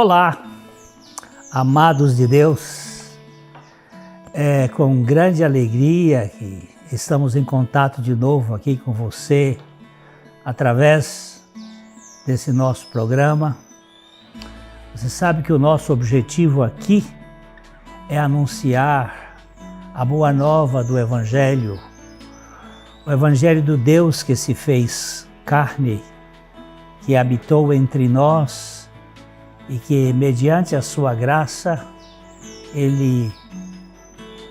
Olá, amados de Deus, é com grande alegria que estamos em contato de novo aqui com você através desse nosso programa. Você sabe que o nosso objetivo aqui é anunciar a boa nova do Evangelho, o Evangelho do Deus que se fez carne, que habitou entre nós e que, mediante a sua graça, Ele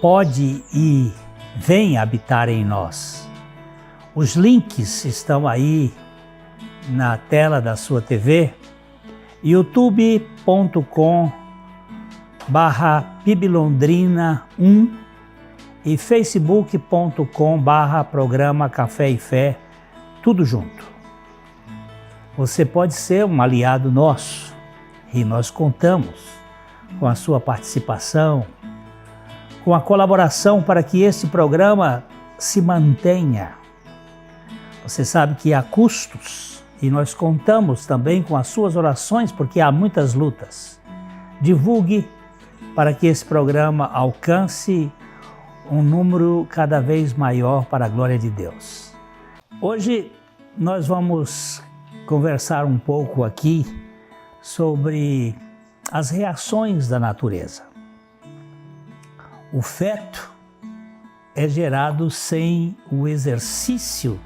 pode e vem habitar em nós. Os links estão aí na tela da sua TV, youtube.com/piblondrina1 e facebook.com/programa Café e Fé, tudo junto. Você pode ser um aliado nosso e nós contamos com a sua participação, com a colaboração para que esse programa se mantenha. Você sabe que há custos e nós contamos também com as suas orações porque há muitas lutas. Divulgue para que esse programa alcance um número cada vez maior para a glória de Deus. Hoje nós vamos conversar um pouco aqui sobre as reações da natureza. O feto é gerado sem o exercício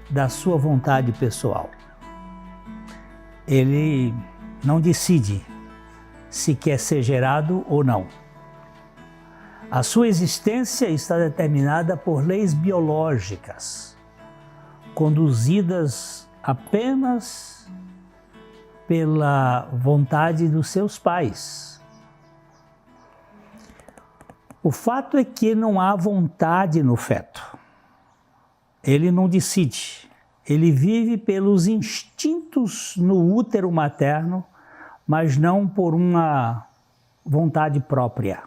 da sua vontade pessoal. Ele não decide se quer ser gerado ou não. A sua existência está determinada por leis biológicas, conduzidas apenas pela vontade dos seus pais. O fato é que não há vontade no feto. Ele não decide. Ele vive pelos instintos no útero materno, mas não por uma vontade própria.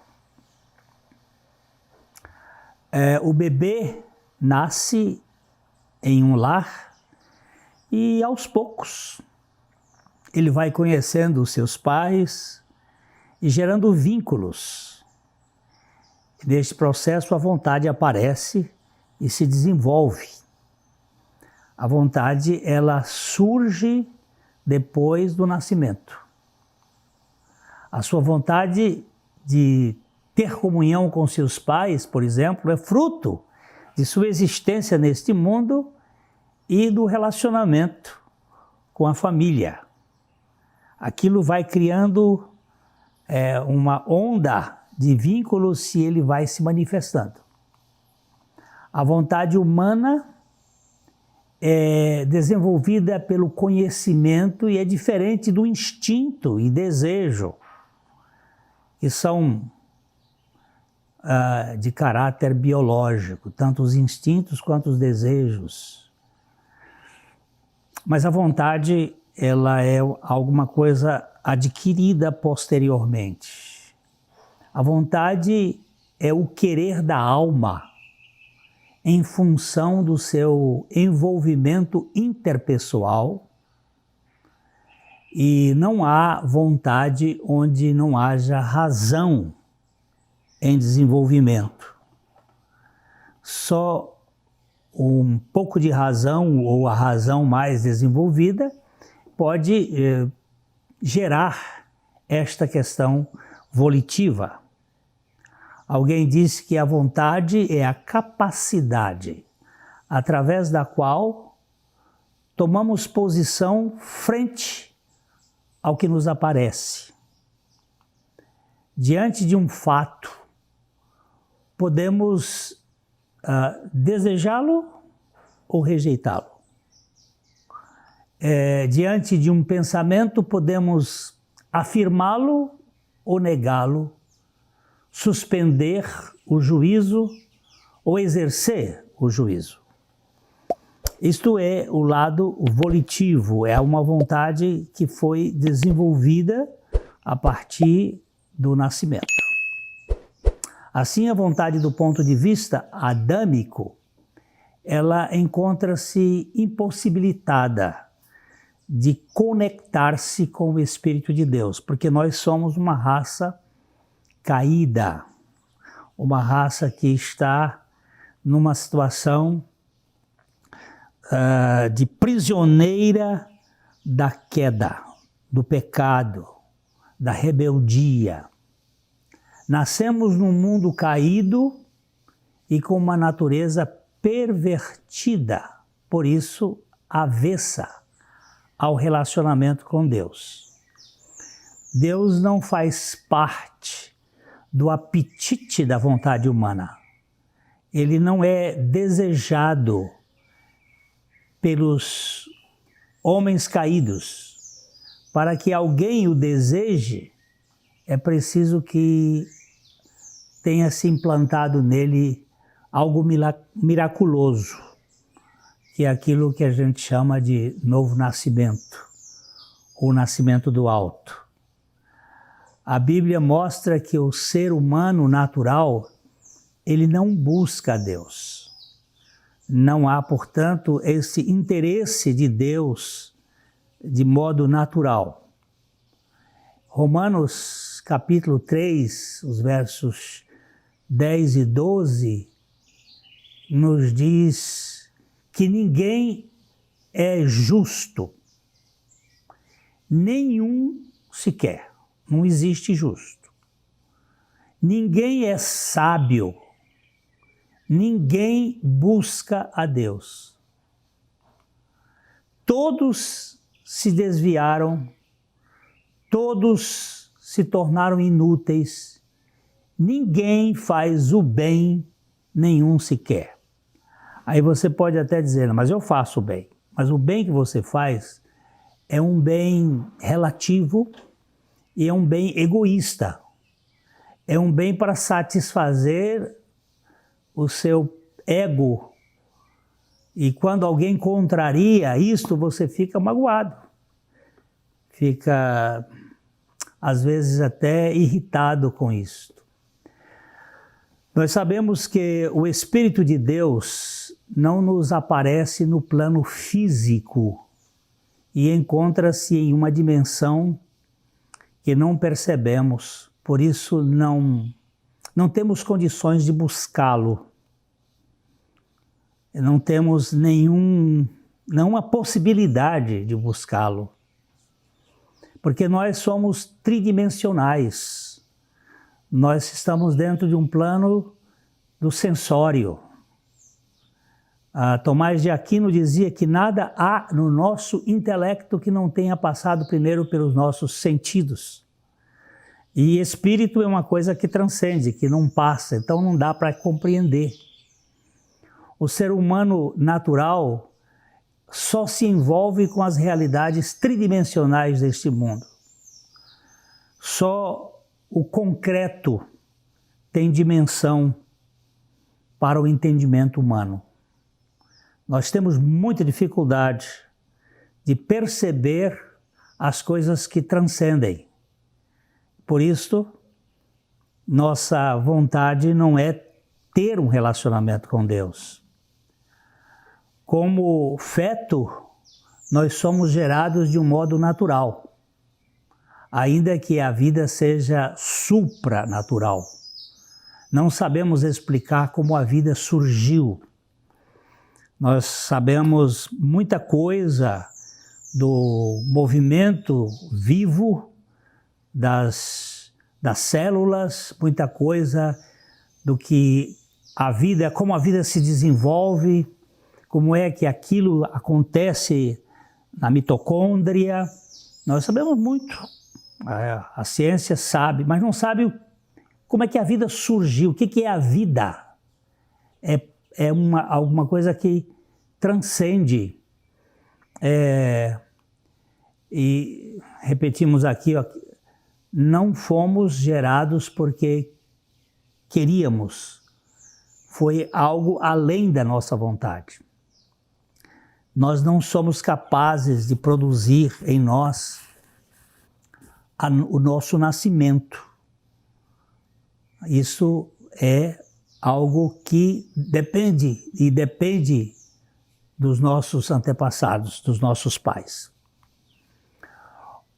O bebê nasce em um lar e, aos poucos, ele vai conhecendo os seus pais e gerando vínculos. Neste processo, a vontade aparece e se desenvolve. A vontade, ela surge depois do nascimento. A sua vontade de ter comunhão com seus pais, por exemplo, é fruto de sua existência neste mundo e do relacionamento com a família. Aquilo vai criando uma onda de vínculos se ele vai se manifestando. A vontade humana é desenvolvida pelo conhecimento e é diferente do instinto e desejo, que são de caráter biológico, tanto os instintos quanto os desejos. Mas a vontade, ela é alguma coisa adquirida posteriormente. A vontade é o querer da alma em função do seu envolvimento interpessoal, e não há vontade onde não haja razão em desenvolvimento. Só um pouco de razão ou a razão mais desenvolvida pode gerar esta questão volitiva. Alguém disse que a vontade é a capacidade através da qual tomamos posição frente ao que nos aparece. Diante de um fato, podemos desejá-lo ou rejeitá-lo. Diante de um pensamento, podemos afirmá-lo ou negá-lo, suspender o juízo ou exercer o juízo. Isto é o lado volitivo, é uma vontade que foi desenvolvida a partir do nascimento. Assim, a vontade do ponto de vista adâmico, ela encontra-se impossibilitada de conectar-se com o Espírito de Deus, porque nós somos uma raça caída, uma raça que está numa situação de prisioneira da queda, do pecado, da rebeldia. Nascemos num mundo caído e com uma natureza pervertida, por isso avessa ao relacionamento com Deus. Deus não faz parte do apetite da vontade humana. Ele não é desejado pelos homens caídos. Para que alguém o deseje, é preciso que tenha se implantado nele algo miraculoso, que é aquilo que a gente chama de novo nascimento, ou nascimento do alto. A Bíblia mostra que o ser humano natural, ele não busca a Deus. Não há, portanto, esse interesse de Deus de modo natural. Romanos capítulo 3, os versos 10 e 12, nos diz que ninguém é justo, nenhum sequer, não existe justo. Ninguém é sábio, ninguém busca a Deus. Todos se desviaram, todos se tornaram inúteis, ninguém faz o bem, nenhum sequer. Aí você pode até dizer, mas eu faço o bem. Mas o bem que você faz é um bem relativo e é um bem egoísta. É um bem para satisfazer o seu ego. E quando alguém contraria isto, você fica magoado. Fica, às vezes, até irritado com isto. Nós sabemos que o Espírito de Deus não nos aparece no plano físico e encontra-se em uma dimensão que não percebemos, por isso não temos condições de buscá-lo. Não temos nenhuma possibilidade de buscá-lo, porque nós somos tridimensionais. Nós estamos dentro de um plano do sensório. Tomás de Aquino dizia que nada há no nosso intelecto que não tenha passado primeiro pelos nossos sentidos. E espírito é uma coisa que transcende, que não passa, então não dá para compreender. O ser humano natural só se envolve com as realidades tridimensionais deste mundo. Só o concreto tem dimensão para o entendimento humano. Nós temos muita dificuldade de perceber as coisas que transcendem. Por isso, nossa vontade não é ter um relacionamento com Deus. Como feto, nós somos gerados de um modo natural, ainda que a vida seja supranatural. Não sabemos explicar como a vida surgiu. Nós sabemos muita coisa do movimento vivo das células, muita coisa do que a vida, como a vida se desenvolve, como é que aquilo acontece na mitocôndria. Nós sabemos muito. A ciência sabe, mas não sabe como é que a vida surgiu, o que é a vida. É alguma coisa que transcende. E repetimos aqui, ó, não fomos gerados porque queríamos. Foi algo além da nossa vontade. Nós não somos capazes de produzir em nós o nosso nascimento. Isso é algo que depende dos nossos antepassados, dos nossos pais.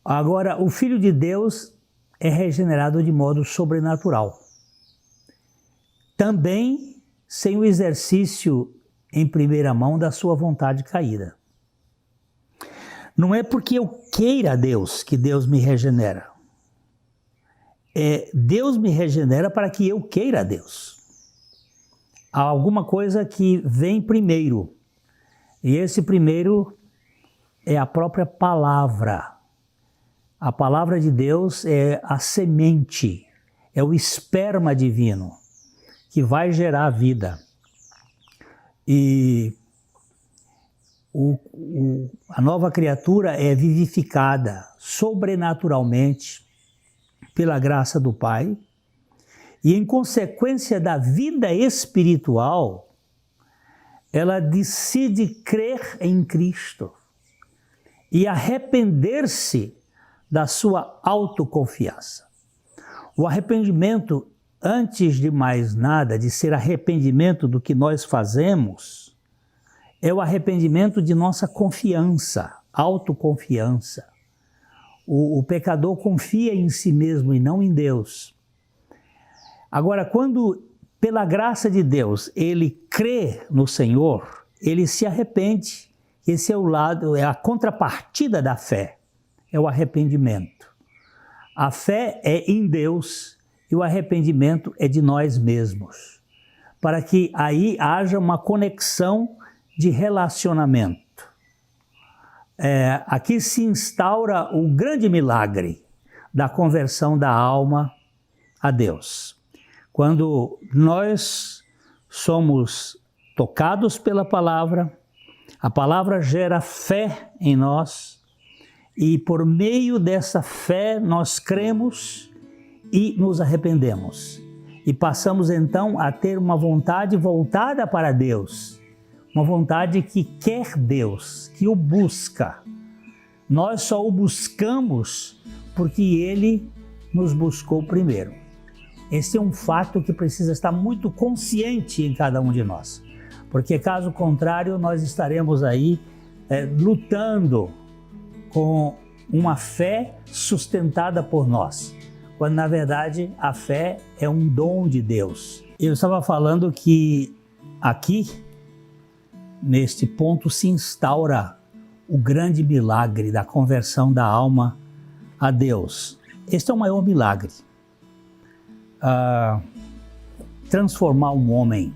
Agora, o Filho de Deus é regenerado de modo sobrenatural. Também sem o exercício em primeira mão da sua vontade caída. Não é porque eu queira Deus que Deus me regenera. Deus me regenera para que eu queira Deus. Há alguma coisa que vem primeiro. E esse primeiro é a própria palavra. A palavra de Deus é a semente, é o esperma divino que vai gerar vida. E a nova criatura é vivificada sobrenaturalmente pela graça do Pai e, em consequência da vida espiritual, ela decide crer em Cristo e arrepender-se da sua autoconfiança. O arrependimento, antes de mais nada, de ser arrependimento do que nós fazemos, é o arrependimento de nossa confiança, autoconfiança. O pecador confia em si mesmo e não em Deus. Agora, quando, pela graça de Deus, ele crê no Senhor, ele se arrepende. Esse é o lado, é a contrapartida da fé, é o arrependimento. A fé é em Deus e o arrependimento é de nós mesmos, para que aí haja uma conexão de relacionamento. Aqui se instaura o grande milagre da conversão da alma a Deus. Quando nós somos tocados pela palavra, a palavra gera fé em nós e por meio dessa fé nós cremos e nos arrependemos. E passamos então a ter uma vontade voltada para Deus, uma vontade que quer Deus, que o busca. Nós só o buscamos porque Ele nos buscou primeiro. Esse é um fato que precisa estar muito consciente em cada um de nós, porque caso contrário nós estaremos aí lutando com uma fé sustentada por nós, quando na verdade a fé é um dom de Deus. Eu estava falando que aqui, neste ponto, se instaura o grande milagre da conversão da alma a Deus. Este é o maior milagre. Transformar um homem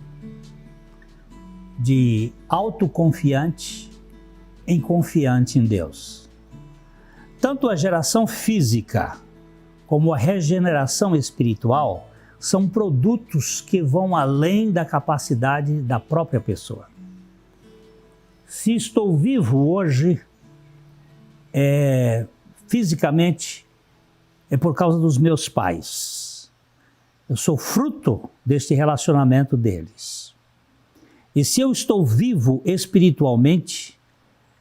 de autoconfiante em confiante em Deus. Tanto a geração física como a regeneração espiritual são produtos que vão além da capacidade da própria pessoa. Se estou vivo hoje, fisicamente, é por causa dos meus pais. Eu sou fruto deste relacionamento deles. E se eu estou vivo espiritualmente,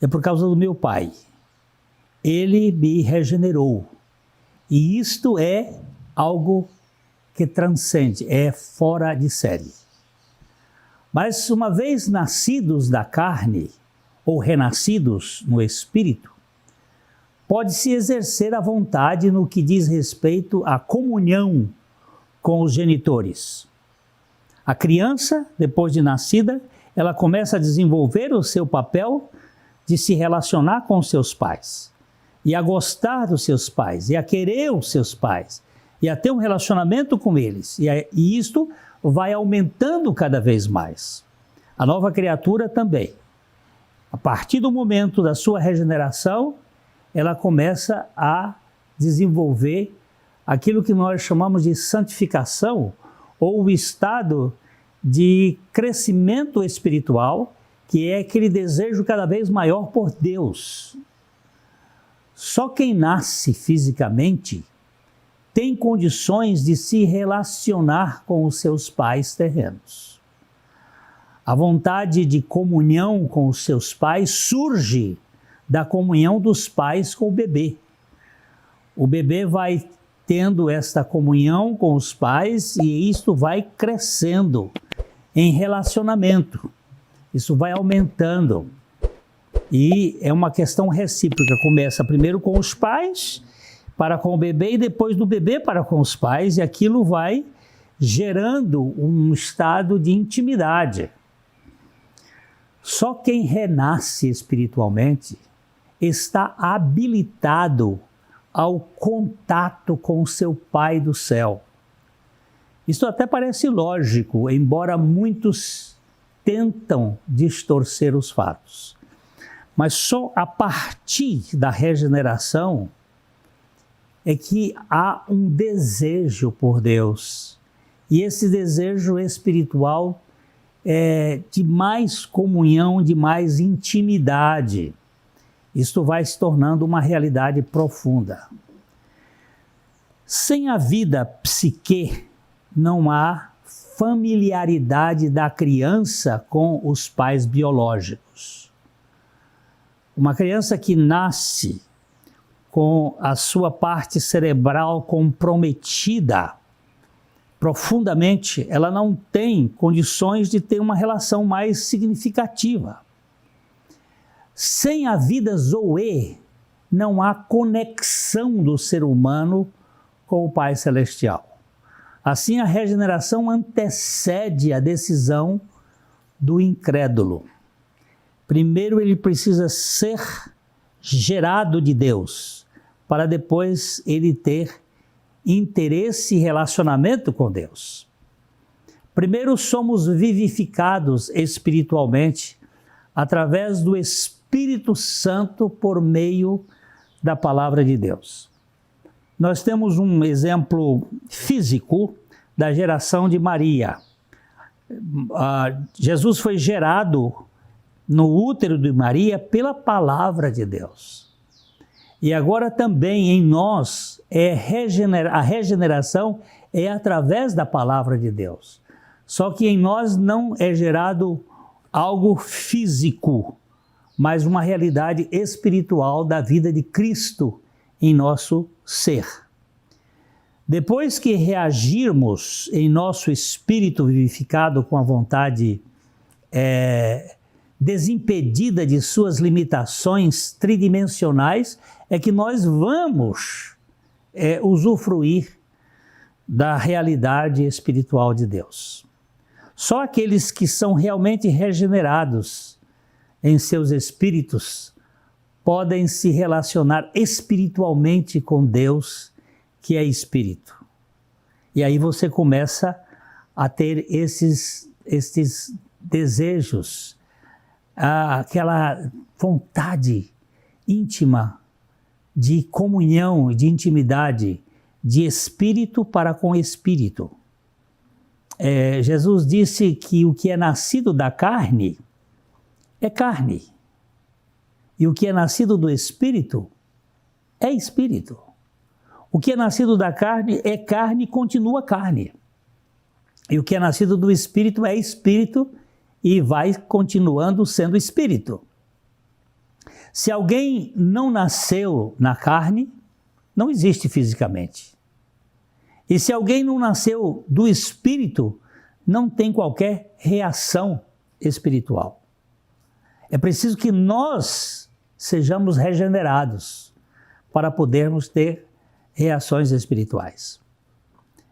é por causa do meu pai. Ele me regenerou. E isto é algo que transcende, é fora de série. Mas uma vez nascidos da carne, ou renascidos no espírito, pode-se exercer a vontade no que diz respeito à comunhão com os genitores. A criança, depois de nascida, ela começa a desenvolver o seu papel de se relacionar com os seus pais, e a gostar dos seus pais, e a querer os seus pais, e a ter um relacionamento com eles. E isto vai aumentando cada vez mais. A nova criatura também. A partir do momento da sua regeneração, ela começa a desenvolver aquilo que nós chamamos de santificação, ou o estado de crescimento espiritual, que é aquele desejo cada vez maior por Deus. Só quem nasce fisicamente tem condições de se relacionar com os seus pais terrenos. A vontade de comunhão com os seus pais surge da comunhão dos pais com o bebê. O bebê vai tendo esta comunhão com os pais e isto vai crescendo em relacionamento. Isso vai aumentando. E é uma questão recíproca, começa primeiro com os pais, para com o bebê, e depois do bebê para com os pais, e aquilo vai gerando um estado de intimidade. Só quem renasce espiritualmente está habilitado ao contato com o seu Pai do céu. Isso até parece lógico, embora muitos tentam distorcer os fatos. Mas só a partir da regeneração é que há um desejo por Deus. E esse desejo espiritual é de mais comunhão, de mais intimidade. Isto vai se tornando uma realidade profunda. Sem a vida psique, não há familiaridade da criança com os pais biológicos. Uma criança que nasce com a sua parte cerebral comprometida profundamente, ela não tem condições de ter uma relação mais significativa. Sem a vida zoe, não há conexão do ser humano com o Pai Celestial. Assim, a regeneração antecede a decisão do incrédulo. Primeiro, ele precisa ser gerado de Deus, para depois ele ter interesse e relacionamento com Deus. Primeiro, somos vivificados espiritualmente através do Espírito Santo por meio da palavra de Deus. Nós temos um exemplo físico da geração de Maria. Jesus foi gerado no útero de Maria pela palavra de Deus. E agora também em nós a regeneração é através da palavra de Deus. Só que em nós não é gerado algo físico, mas uma realidade espiritual da vida de Cristo em nosso ser. Depois que reagirmos em nosso espírito vivificado com a vontade desimpedida de suas limitações tridimensionais, é que nós vamos usufruir da realidade espiritual de Deus. Só aqueles que são realmente regenerados em seus espíritos podem se relacionar espiritualmente com Deus, que é Espírito. E aí você começa a ter esses desejos, aquela vontade íntima de comunhão, de intimidade, de espírito para com espírito. Jesus disse que o que é nascido da carne é carne, e o que é nascido do espírito é espírito. O que é nascido da carne é carne e continua carne. E o que é nascido do espírito é espírito e vai continuando sendo espírito. Se alguém não nasceu na carne, não existe fisicamente. E se alguém não nasceu do espírito, não tem qualquer reação espiritual. É preciso que nós sejamos regenerados para podermos ter reações espirituais.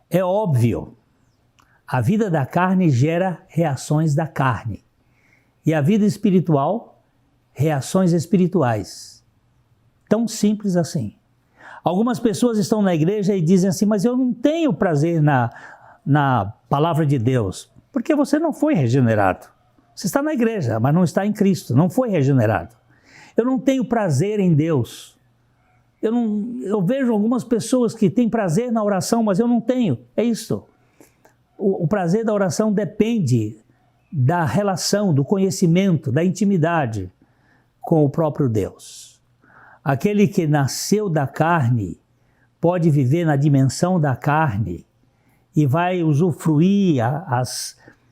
É óbvio, a vida da carne gera reações da carne. E a vida espiritual, reações espirituais. Tão simples assim. Algumas pessoas estão na igreja e dizem assim, mas eu não tenho prazer na palavra de Deus, porque você não foi regenerado. Você está na igreja, mas não está em Cristo, não foi regenerado. Eu não tenho prazer em Deus. Eu vejo algumas pessoas que têm prazer na oração, mas eu não tenho. É isso. O prazer da oração depende da relação, do conhecimento, da intimidade com o próprio Deus. Aquele que nasceu da carne pode viver na dimensão da carne e vai usufruir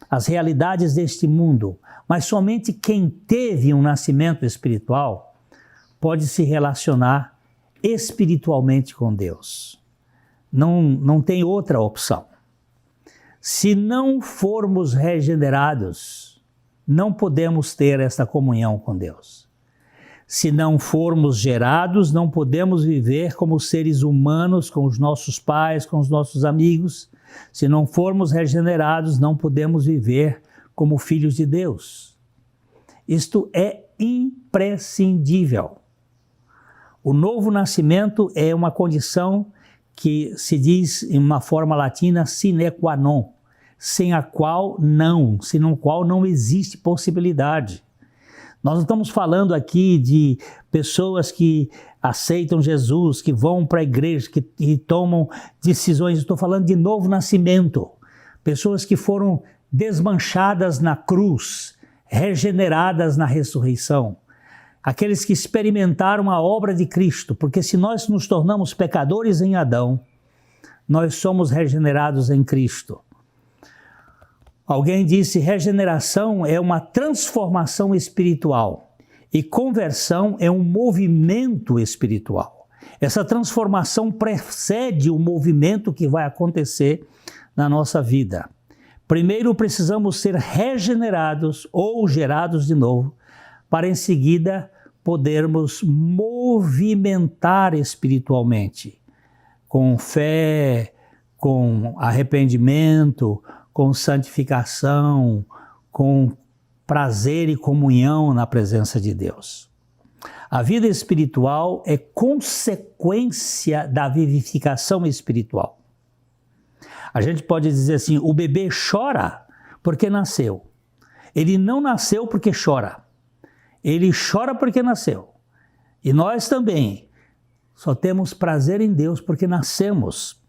as realidades deste mundo, mas somente quem teve um nascimento espiritual pode se relacionar espiritualmente com Deus. Não tem outra opção. Se não formos regenerados, não podemos ter esta comunhão com Deus. Se não formos gerados, não podemos viver como seres humanos, com os nossos pais, com os nossos amigos. Se não formos regenerados, não podemos viver como filhos de Deus. Isto é imprescindível. O novo nascimento é uma condição que se diz em uma forma latina sine qua non, sem a qual não existe possibilidade. Nós não estamos falando aqui de pessoas que aceitam Jesus, que vão para a igreja, que tomam decisões. Estou falando de novo nascimento. Pessoas que foram desmanchadas na cruz, regeneradas na ressurreição. Aqueles que experimentaram a obra de Cristo, porque se nós nos tornamos pecadores em Adão, nós somos regenerados em Cristo. Alguém disse: regeneração é uma transformação espiritual e conversão é um movimento espiritual. Essa transformação precede o movimento que vai acontecer na nossa vida. Primeiro precisamos ser regenerados ou gerados de novo, para em seguida podermos movimentar espiritualmente, com fé, com arrependimento, com santificação, com prazer e comunhão na presença de Deus. A vida espiritual é consequência da vivificação espiritual. A gente pode dizer assim: o bebê chora porque nasceu. Ele não nasceu porque chora. Ele chora porque nasceu. E nós também só temos prazer em Deus porque nascemos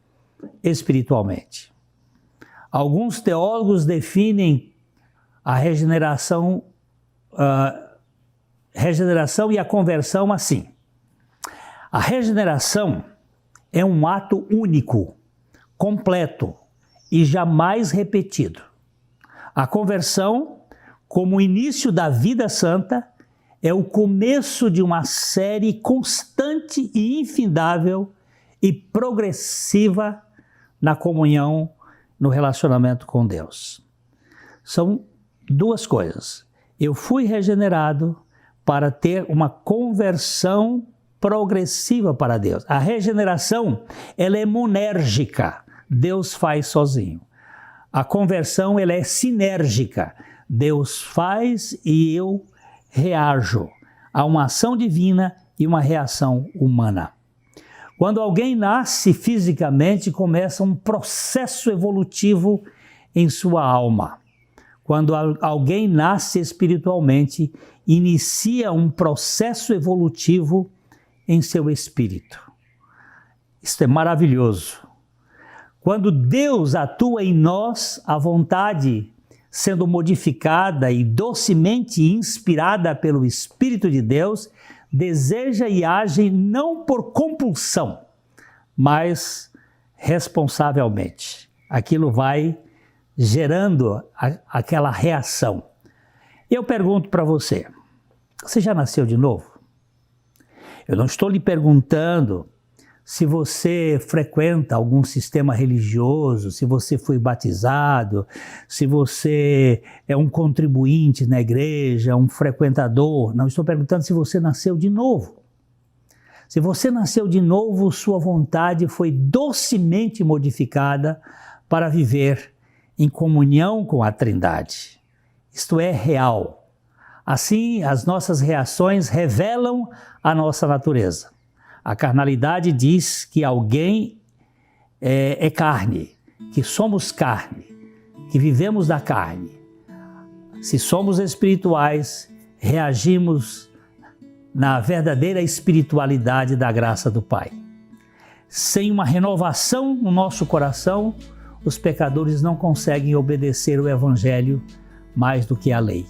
espiritualmente. Alguns teólogos definem a regeneração e a conversão assim: a regeneração é um ato único, completo e jamais repetido. A conversão, como o início da vida santa, é o começo de uma série constante e infindável e progressiva na comunhão, no relacionamento com Deus. São duas coisas. Eu fui regenerado para ter uma conversão progressiva para Deus. A regeneração, ela é monérgica. Deus faz sozinho. A conversão, ela é sinérgica. Deus faz e eu reajo. Há uma ação divina e uma reação humana. Quando alguém nasce fisicamente, começa um processo evolutivo em sua alma. Quando alguém nasce espiritualmente, inicia um processo evolutivo em seu espírito. Isso é maravilhoso. Quando Deus atua em nós, a vontade sendo modificada e docemente inspirada pelo Espírito de Deus, deseja e age não por compulsão, mas responsavelmente. Aquilo vai gerando aquela reação. Eu pergunto para você: você já nasceu de novo? Eu não estou lhe perguntando se você frequenta algum sistema religioso, se você foi batizado, se você é um contribuinte na igreja, um frequentador. Não, estou perguntando se você nasceu de novo. Se você nasceu de novo, sua vontade foi docemente modificada para viver em comunhão com a Trindade. Isto é real. Assim, as nossas reações revelam a nossa natureza. A carnalidade diz que alguém é carne, que somos carne, que vivemos da carne. Se somos espirituais, reagimos na verdadeira espiritualidade da graça do Pai. Sem uma renovação no nosso coração, os pecadores não conseguem obedecer o Evangelho mais do que a lei.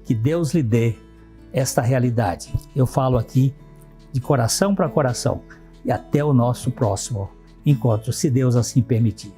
Que Deus lhe dê esta realidade. Eu falo aqui de coração para coração. E até o nosso próximo encontro, se Deus assim permitir.